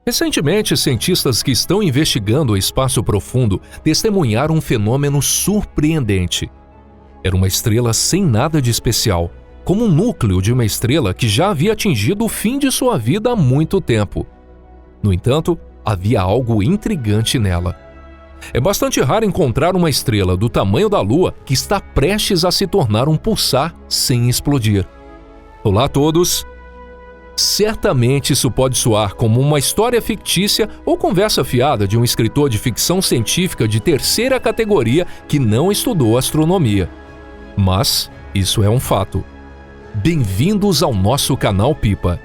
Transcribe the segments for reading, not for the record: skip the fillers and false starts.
Recentemente, cientistas que estão investigando o espaço profundo testemunharam um fenômeno surpreendente. Era uma estrela sem nada de especial, como um núcleo de uma estrela que já havia atingido o fim de sua vida há muito tempo. No entanto, havia algo intrigante nela. É bastante raro encontrar uma estrela do tamanho da Lua que está prestes a se tornar um pulsar sem explodir. Olá a todos! Certamente isso pode soar como uma história fictícia ou conversa fiada de um escritor de ficção científica de terceira categoria que não estudou astronomia. Mas isso é um fato. Bem-vindos ao nosso canal Pipa.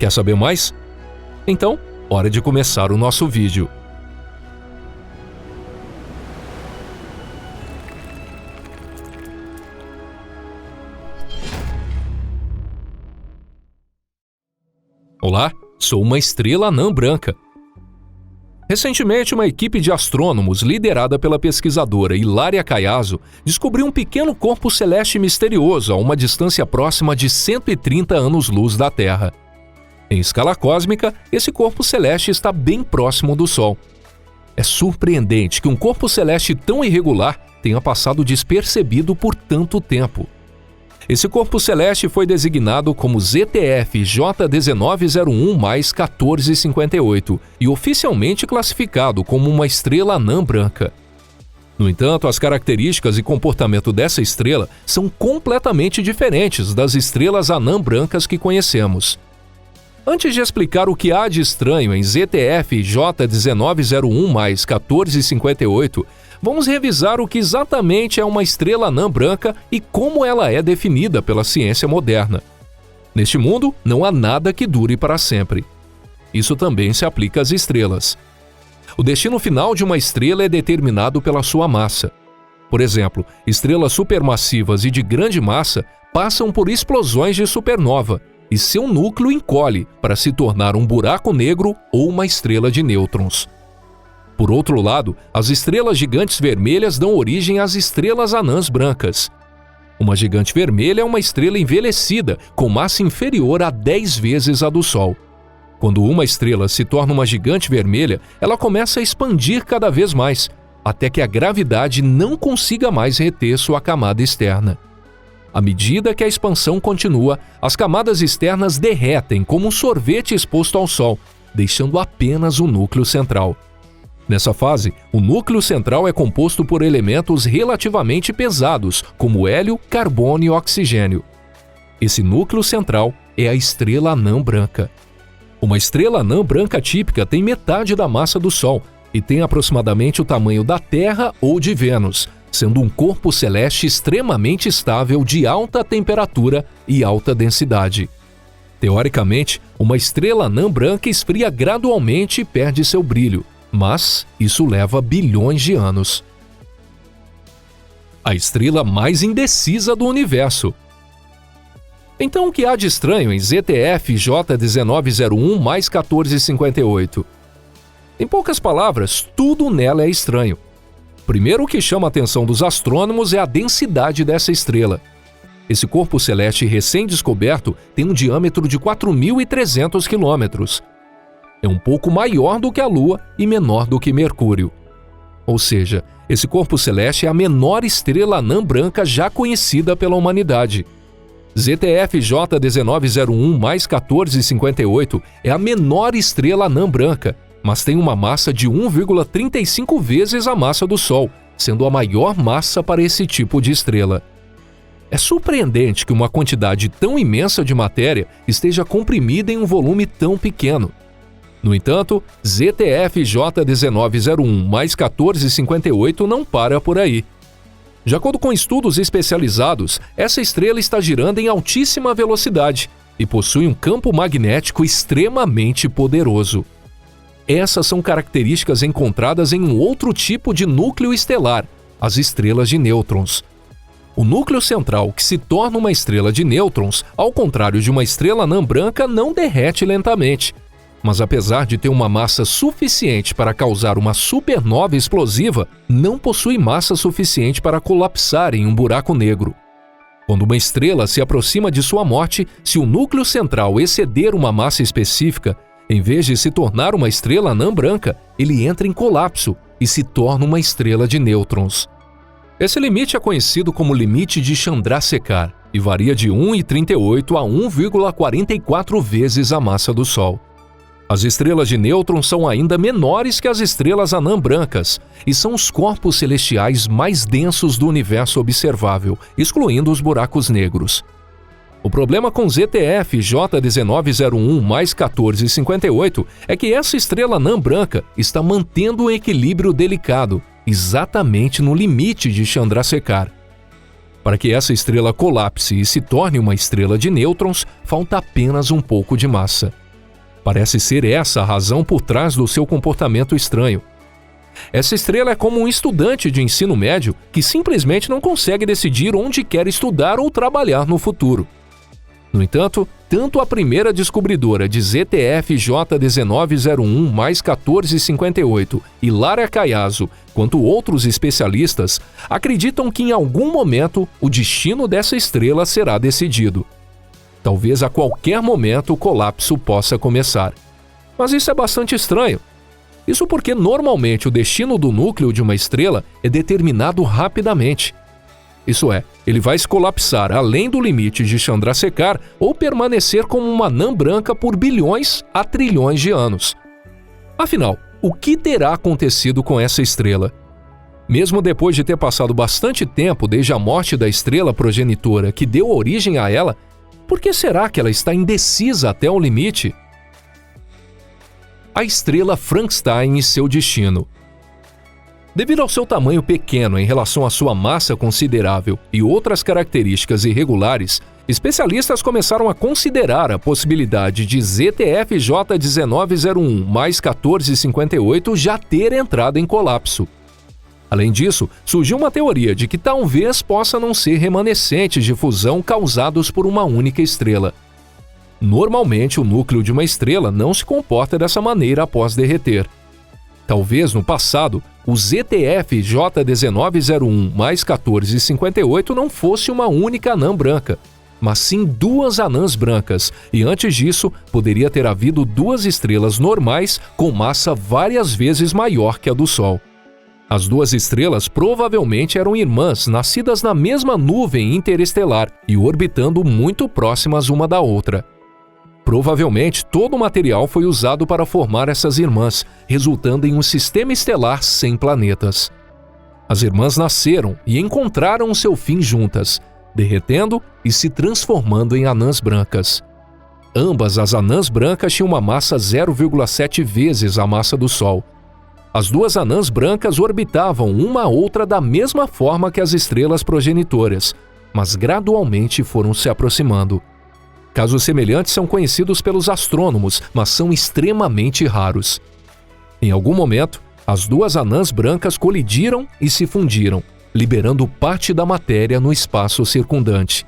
Quer saber mais? Então, hora de começar o nosso vídeo. Olá, sou uma estrela anã branca. Recentemente, uma equipe de astrônomos liderada pela pesquisadora Hilária Caiazzo descobriu um pequeno corpo celeste misterioso a uma distância próxima de 130 anos-luz da Terra. Em escala cósmica, esse corpo celeste está bem próximo do Sol. É surpreendente que um corpo celeste tão irregular tenha passado despercebido por tanto tempo. Esse corpo celeste foi designado como ZTF J1901+1458 e oficialmente classificado como uma estrela anã branca. No entanto, as características e comportamento dessa estrela são completamente diferentes das estrelas anã brancas que conhecemos. Antes de explicar o que há de estranho em ZTF J1901+1458, vamos revisar o que exatamente é uma estrela anã branca e como ela é definida pela ciência moderna. Neste mundo, não há nada que dure para sempre. Isso também se aplica às estrelas. O destino final de uma estrela é determinado pela sua massa. Por exemplo, estrelas supermassivas e de grande massa passam por explosões de supernova e seu núcleo encolhe para se tornar um buraco negro ou uma estrela de nêutrons. Por outro lado, as estrelas gigantes vermelhas dão origem às estrelas anãs brancas. Uma gigante vermelha é uma estrela envelhecida com massa inferior a 10 vezes a do Sol. Quando uma estrela se torna uma gigante vermelha, ela começa a expandir cada vez mais, até que a gravidade não consiga mais reter sua camada externa. À medida que a expansão continua, as camadas externas derretem como um sorvete exposto ao Sol, deixando apenas o núcleo central. Nessa fase, o núcleo central é composto por elementos relativamente pesados, como hélio, carbono e oxigênio. Esse núcleo central é a estrela anã branca. Uma estrela anã branca típica tem metade da massa do Sol e tem aproximadamente o tamanho da Terra ou de Vênus, sendo um corpo celeste extremamente estável de alta temperatura e alta densidade. Teoricamente, uma estrela anã branca esfria gradualmente e perde seu brilho, mas isso leva bilhões de anos. A estrela mais indecisa do universo. Então, o que há de estranho em ZTF J1901+1458? Em poucas palavras, tudo nela é estranho. Primeiro, o que chama a atenção dos astrônomos é a densidade dessa estrela. Esse corpo celeste recém-descoberto tem um diâmetro de 4.300 quilômetros. É um pouco maior do que a Lua e menor do que Mercúrio. Ou seja, esse corpo celeste é a menor estrela anã branca já conhecida pela humanidade. ZTF J1901+1458 é a menor estrela anã branca, mas tem uma massa de 1,35 vezes a massa do Sol, sendo a maior massa para esse tipo de estrela. É surpreendente que uma quantidade tão imensa de matéria esteja comprimida em um volume tão pequeno. No entanto, ZTF J1901+1458 não para por aí. De acordo com estudos especializados, essa estrela está girando em altíssima velocidade e possui um campo magnético extremamente poderoso. Essas são características encontradas em um outro tipo de núcleo estelar, as estrelas de nêutrons. O núcleo central, que se torna uma estrela de nêutrons, ao contrário de uma estrela anã branca, não derrete lentamente. Mas apesar de ter uma massa suficiente para causar uma supernova explosiva, não possui massa suficiente para colapsar em um buraco negro. Quando uma estrela se aproxima de sua morte, se o núcleo central exceder uma massa específica, Em vez de se tornar uma estrela anã branca, ele entra em colapso e se torna uma estrela de nêutrons. Esse limite é conhecido como limite de Chandrasekhar e varia de 1,38 a 1,44 vezes a massa do Sol. As estrelas de nêutrons são ainda menores que as estrelas anã brancas e são os corpos celestiais mais densos do universo observável, excluindo os buracos negros. O problema com ZTF J1901 mais 1458 é que essa estrela anã branca está mantendo um equilíbrio delicado, exatamente no limite de Chandrasekhar. Para que essa estrela colapse e se torne uma estrela de nêutrons, falta apenas um pouco de massa. Parece ser essa a razão por trás do seu comportamento estranho. Essa estrela é como um estudante de ensino médio que simplesmente não consegue decidir onde quer estudar ou trabalhar no futuro. No entanto, tanto a primeira descobridora de ZTF J1901 mais 1458, Hilária Caiazzo, quanto outros especialistas, acreditam que em algum momento o destino dessa estrela será decidido. Talvez a qualquer momento o colapso possa começar. Mas isso é bastante estranho. Isso porque normalmente o destino do núcleo de uma estrela é determinado rapidamente. Isso é, ele vai se colapsar além do limite de Chandrasekhar ou permanecer como uma anã branca por bilhões a trilhões de anos. Afinal, o que terá acontecido com essa estrela? Mesmo depois de ter passado bastante tempo desde a morte da estrela progenitora que deu origem a ela, por que será que ela está indecisa até o limite? A estrela Frankenstein e seu destino. Devido ao seu tamanho pequeno em relação à sua massa considerável e outras características irregulares, especialistas começaram a considerar a possibilidade de ZTF J1901 mais 1458 já ter entrado em colapso. Além disso, surgiu uma teoria de que talvez possa não ser remanescentes de fusão causados por uma única estrela. Normalmente, o núcleo de uma estrela não se comporta dessa maneira após derreter. Talvez, no passado, o ZTF J1901 mais 1458 não fosse uma única anã branca, mas sim duas anãs brancas, e antes disso, poderia ter havido duas estrelas normais com massa várias vezes maior que a do Sol. As duas estrelas provavelmente eram irmãs, nascidas na mesma nuvem interestelar e orbitando muito próximas uma da outra. Provavelmente, todo o material foi usado para formar essas irmãs, resultando em um sistema estelar sem planetas. As irmãs nasceram e encontraram seu fim juntas, derretendo e se transformando em anãs brancas. Ambas as anãs brancas tinham uma massa 0,7 vezes a massa do Sol. As duas anãs brancas orbitavam uma a outra da mesma forma que as estrelas progenitoras, mas gradualmente foram se aproximando. Casos semelhantes são conhecidos pelos astrônomos, mas são extremamente raros. Em algum momento, as duas anãs brancas colidiram e se fundiram, liberando parte da matéria no espaço circundante.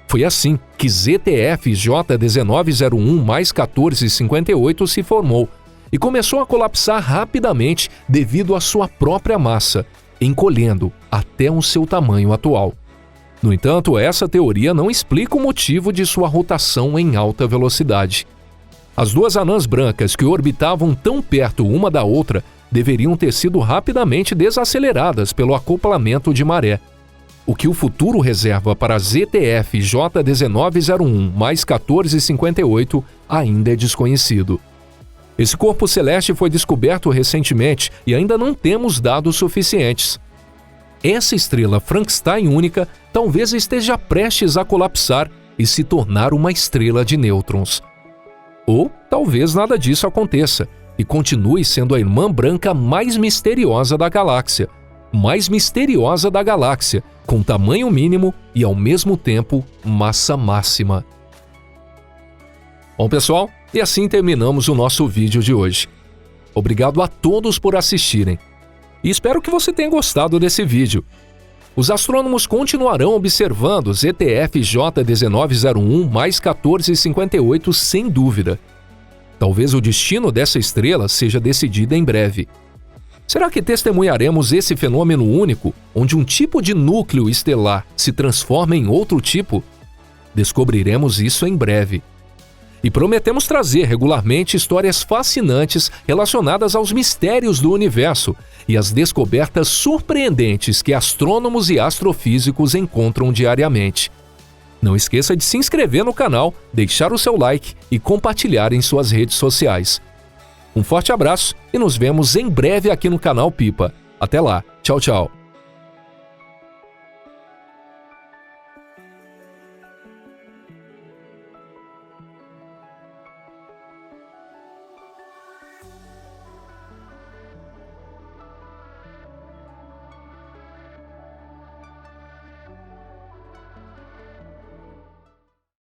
Foi assim que ZTF J1901 mais 1458 se formou e começou a colapsar rapidamente devido à sua própria massa, encolhendo até o seu tamanho atual. No entanto, essa teoria não explica o motivo de sua rotação em alta velocidade. As duas anãs brancas que orbitavam tão perto uma da outra deveriam ter sido rapidamente desaceleradas pelo acoplamento de maré. O que o futuro reserva para ZTF J1901 mais 1458 ainda é desconhecido. Esse corpo celeste foi descoberto recentemente e ainda não temos dados suficientes. Essa estrela Frankenstein única talvez esteja prestes a colapsar e se tornar uma estrela de nêutrons. Ou talvez nada disso aconteça e continue sendo a irmã branca mais misteriosa da galáxia, com tamanho mínimo e ao mesmo tempo massa máxima. Bom, pessoal, e assim terminamos o nosso vídeo de hoje. Obrigado a todos por assistirem. E espero que você tenha gostado desse vídeo. Os astrônomos continuarão observando ZTF J1901 mais 1458 sem dúvida. Talvez o destino dessa estrela seja decidido em breve. Será que testemunharemos esse fenômeno único, onde um tipo de núcleo estelar se transforma em outro tipo? Descobriremos isso em breve. E prometemos trazer regularmente histórias fascinantes relacionadas aos mistérios do universo e às descobertas surpreendentes que astrônomos e astrofísicos encontram diariamente. Não esqueça de se inscrever no canal, deixar o seu like e compartilhar em suas redes sociais. Um forte abraço e nos vemos em breve aqui no canal Pipa. Até lá, tchau, tchau!